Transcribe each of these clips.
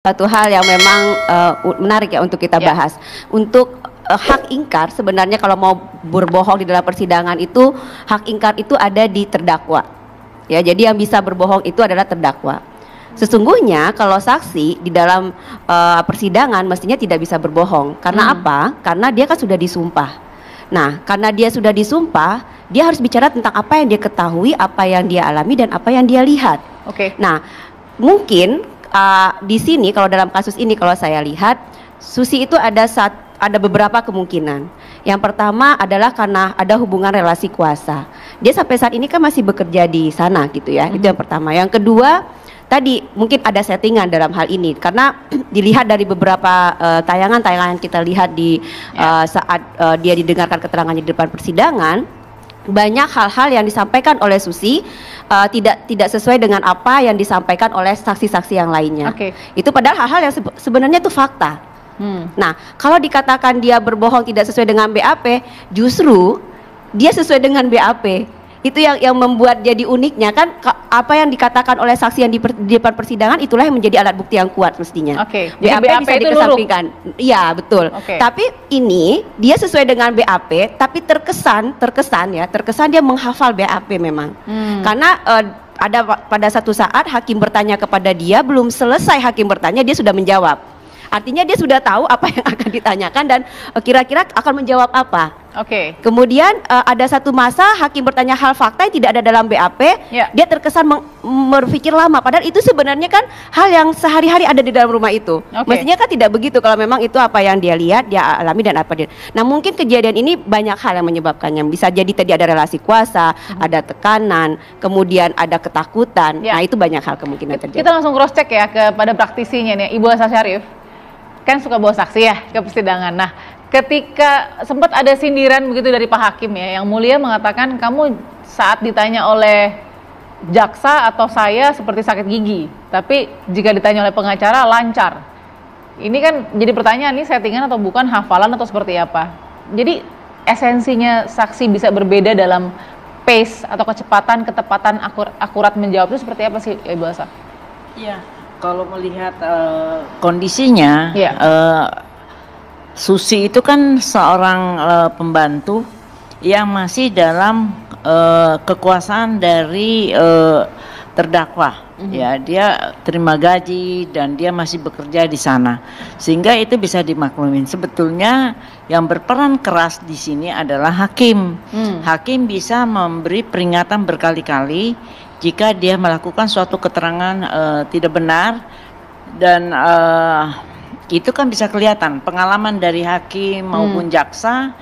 Satu hal yang memang menarik ya untuk kita bahas. Untuk hak ingkar sebenarnya kalau mau berbohong di dalam persidangan itu hak ingkar itu ada di terdakwa. Ya, jadi yang bisa berbohong itu adalah terdakwa. Sesungguhnya kalau saksi di dalam persidangan mestinya tidak bisa berbohong. Karena apa? Karena dia kan sudah disumpah. Nah, karena dia sudah disumpah, dia harus bicara tentang apa yang dia ketahui, apa yang dia alami dan apa yang dia lihat. Nah, mungkin di sini kalau dalam kasus ini kalau saya lihat Susi itu ada beberapa kemungkinan. Yang pertama adalah karena ada hubungan relasi kuasa. Dia sampai saat ini kan masih bekerja di sana gitu ya. Itu yang pertama. Yang kedua, tadi mungkin ada settingan dalam hal ini karena dilihat dari beberapa tayangan-tayangan yang kita lihat di saat dia didengarkan keterangannya di depan persidangan. Banyak hal-hal yang disampaikan oleh Susi tidak sesuai dengan apa yang disampaikan oleh saksi-saksi yang lainnya. Itu padahal hal-hal yang sebenarnya itu fakta. Nah, kalau dikatakan dia berbohong tidak sesuai dengan BAP, justru dia sesuai dengan BAP. Itu yang membuat jadi uniknya kan apa yang dikatakan oleh saksi yang di depan persidangan itulah yang menjadi alat bukti yang kuat mestinya. BAP bisa dikesampingkan. Iya, betul. Tapi ini dia sesuai dengan BAP tapi terkesan dia menghafal BAP memang. Karena ada pada satu saat hakim bertanya kepada dia, belum selesai hakim bertanya dia sudah menjawab. Artinya dia sudah tahu apa yang akan ditanyakan dan kira-kira akan menjawab apa. Kemudian ada satu masa hakim bertanya hal fakta yang tidak ada dalam BAP, dia terkesan berpikir lama. Padahal itu sebenarnya kan hal yang sehari-hari ada di dalam rumah itu. Mestinya kan tidak begitu kalau memang itu apa yang dia lihat, dia alami dan apa dia. Nah mungkin kejadian ini banyak hal yang menyebabkannya. Bisa jadi tadi ada relasi kuasa, ada tekanan, kemudian ada ketakutan. Nah itu banyak hal kemungkinan terjadi. Kita langsung cross check ya kepada praktisinya nih, Ibu Elsa Sharif. Kan suka bawa saksi ya ke persidangan. Nah, ketika sempat ada sindiran begitu dari Pak Hakim ya, yang mulia mengatakan kamu saat ditanya oleh jaksa atau saya seperti sakit gigi, tapi jika ditanya oleh pengacara lancar. Ini kan jadi pertanyaan, ini settingan atau bukan, hafalan atau seperti apa? Jadi esensinya saksi bisa berbeda dalam pace atau kecepatan, ketepatan, akurat menjawab itu seperti apa sih Ibu Elsa? Iya. Kalau melihat kondisinya, Susi itu kan seorang pembantu yang masih dalam kekuasaan dari terdakwa. Ya, dia terima gaji dan dia masih bekerja di sana, sehingga itu bisa dimaklumin. Sebetulnya yang berperan keras di sini adalah hakim. Hakim bisa memberi peringatan berkali-kali jika dia melakukan suatu keterangan tidak benar, dan itu kan bisa kelihatan pengalaman dari hakim maupun jaksa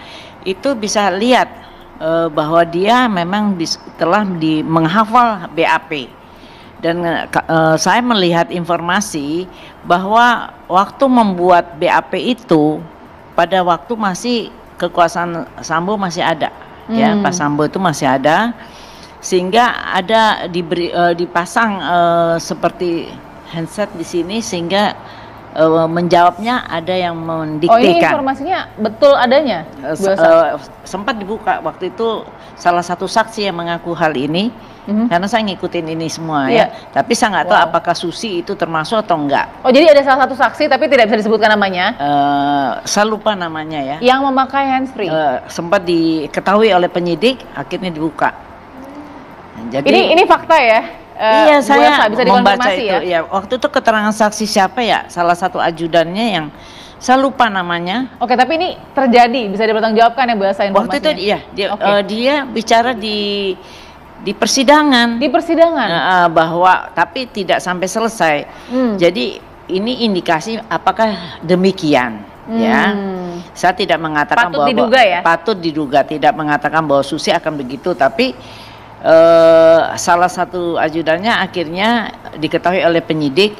itu bisa lihat bahwa dia memang telah menghafal BAP. Dan saya melihat informasi bahwa waktu membuat BAP itu pada waktu masih kekuasaan Sambo masih ada, ya Pak Sambo itu masih ada. Sehingga ada dipasang seperti handset di sini sehingga menjawabnya ada yang mendiktekan. Oh, ini informasinya betul adanya? Sempat dibuka waktu itu salah satu saksi yang mengaku hal ini, karena saya ngikutin ini semua ya. Tapi saya nggak tahu apakah Susi itu termasuk atau enggak. Oh, jadi ada salah satu saksi tapi tidak bisa disebutkan namanya? Saya lupa namanya ya. Yang memakai handsfree? Sempat diketahui oleh penyidik, akhirnya dibuka. Jadi ini fakta ya? Iya, saya bisa membaca itu ya. Waktu itu keterangan saksi siapa ya? Salah satu ajudannya yang saya lupa namanya. Oke, tapi ini terjadi, bisa dipertanggungjawabkan ya Bu Elsa informasinya? Waktu itu iya, dia bicara di persidangan. Di persidangan? Bahwa tapi tidak sampai selesai. Jadi ini indikasi apakah demikian ya. Saya tidak mengatakan patut diduga ya? Patut diduga, tidak mengatakan bahwa Susi akan begitu, tapi salah satu ajudannya akhirnya diketahui oleh penyidik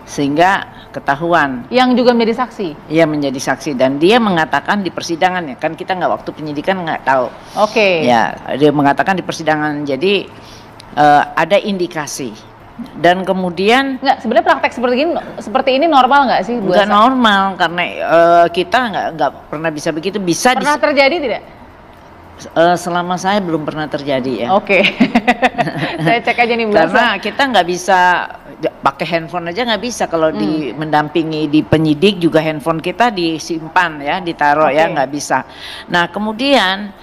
sehingga ketahuan. Yang juga menjadi saksi? Iya, menjadi saksi, dan dia mengatakan di persidangan ya, kan kita nggak, waktu penyidikan nggak tahu. Ya, dia mengatakan di persidangan, jadi ada indikasi. Dan kemudian sebenarnya praktek seperti ini normal nggak sih Bu Elsa? Bukan normal, karena kita nggak pernah bisa begitu. Pernah terjadi tidak? Selama saya belum pernah terjadi ya. Saya cek aja nih Bu Elsa. Karena kita nggak bisa pakai handphone aja nggak bisa kalau di mendampingi di penyidik juga handphone kita disimpan ya, ditaruh ya, nggak bisa. Nah kemudian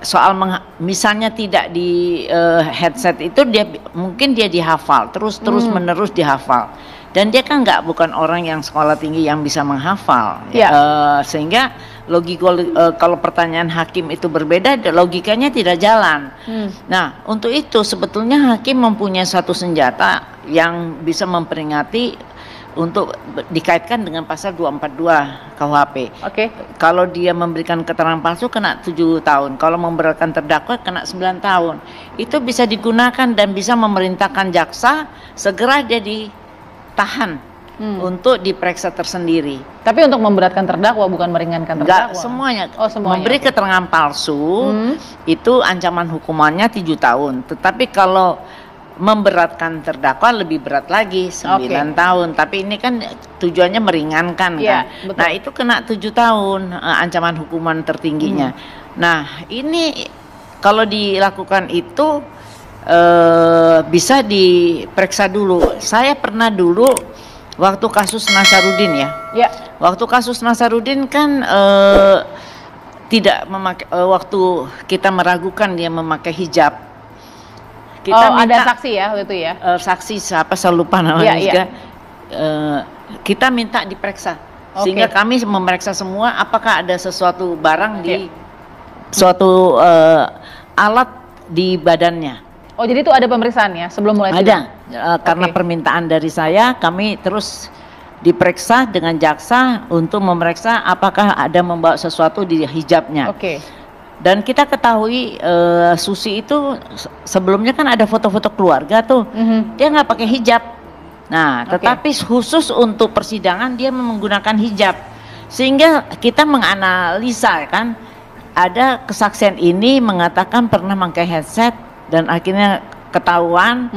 soal misalnya tidak di headset itu dia mungkin dia dihafal terus menerus dihafal, dan dia kan bukan orang yang sekolah tinggi yang bisa menghafal sehingga kalau pertanyaan hakim itu berbeda, logikanya tidak jalan. Nah untuk itu sebetulnya hakim mempunyai satu senjata yang bisa memperingati untuk dikaitkan dengan pasal 242 KUHP. Kalau dia memberikan keterangan palsu kena 7 tahun, kalau memberatkan terdakwa kena 9 tahun. Itu bisa digunakan dan bisa memerintahkan jaksa segera dia ditahan untuk diperiksa tersendiri. Tapi untuk memberatkan terdakwa, bukan meringankan terdakwa. Semuanya. Semuanya. Memberi keterangan palsu itu ancaman hukumannya 7 tahun. Tetapi kalau memberatkan terdakwa lebih berat lagi 9 tahun. Tapi ini kan tujuannya meringankan kan. Betul. Nah itu kena 7 tahun ancaman hukuman tertingginya. Nah ini kalau dilakukan itu bisa diperiksa dulu. Saya pernah dulu waktu kasus Nasaruddin ya. Waktu kasus Nasaruddin kan tidak memakai waktu kita meragukan dia memakai hijab. Kita minta, ada saksi ya waktu itu ya. Saksi siapa saya lupa namanya juga. Kita minta diperiksa sehingga kami memeriksa semua apakah ada sesuatu barang di suatu alat di badannya. Oh jadi itu ada pemeriksaan ya sebelum mulai sidang? Ada, karena permintaan dari saya kami terus diperiksa dengan jaksa untuk memeriksa apakah ada membawa sesuatu di hijabnya. Dan kita ketahui Susi itu sebelumnya kan ada foto-foto keluarga tuh, dia nggak pakai hijab. Nah, tetapi khusus untuk persidangan dia menggunakan hijab, sehingga kita menganalisa kan, ada kesaksian ini mengatakan pernah pakai headset dan akhirnya ketahuan.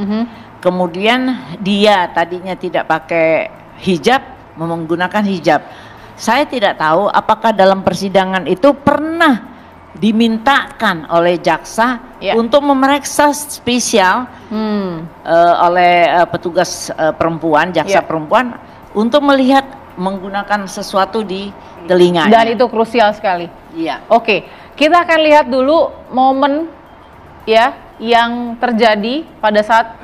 Kemudian dia tadinya tidak pakai hijab, menggunakan hijab. Saya tidak tahu apakah dalam persidangan itu pernah dimintakan oleh jaksa untuk memeriksa spesial oleh petugas perempuan, jaksa perempuan untuk melihat menggunakan sesuatu di telinganya. Dan itu krusial sekali. Kita akan lihat dulu momen yang terjadi pada saat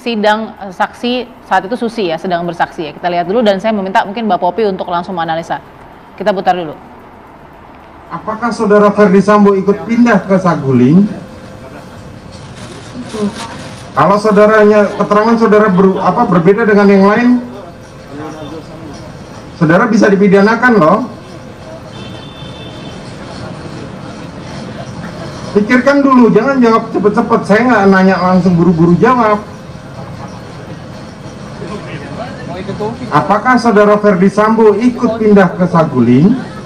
sidang saksi saat itu Susi ya sedang bersaksi ya. Kita lihat dulu dan saya meminta mungkin Mbak Popi untuk langsung menganalisa. Kita putar dulu. Apakah saudara Ferdi Sambo ikut pindah ke Saguling? Kalau keterangan saudara berbeda dengan yang lain, saudara bisa dipidanakan loh. Pikirkan dulu, jangan jawab cepet-cepet. Saya nggak nanya langsung buru-buru jawab. Apakah saudara Ferdi Sambo ikut pindah ke Saguling?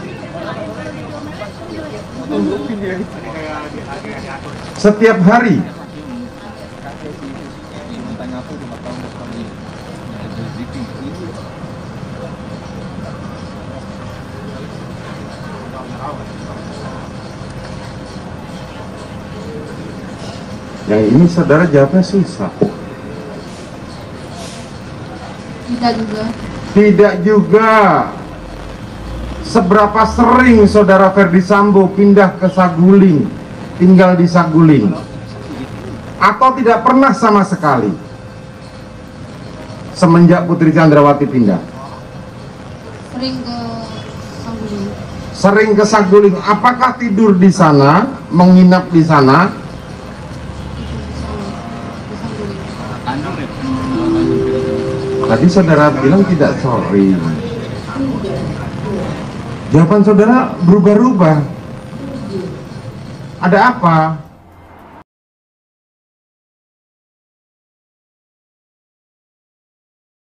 Setiap hari. Yang ini saudara jawabnya susah. Tidak juga. Tidak juga. Seberapa sering saudara Ferdi Sambo pindah ke Saguling, tinggal di Saguling, atau tidak pernah sama sekali semenjak Putri Chandrawati pindah? Sering ke Saguling. Sering ke Saguling. Apakah tidur di sana, menginap di sana? Tadi saudara bilang tidak sering. Jawaban saudara berubah-ubah. Ada apa?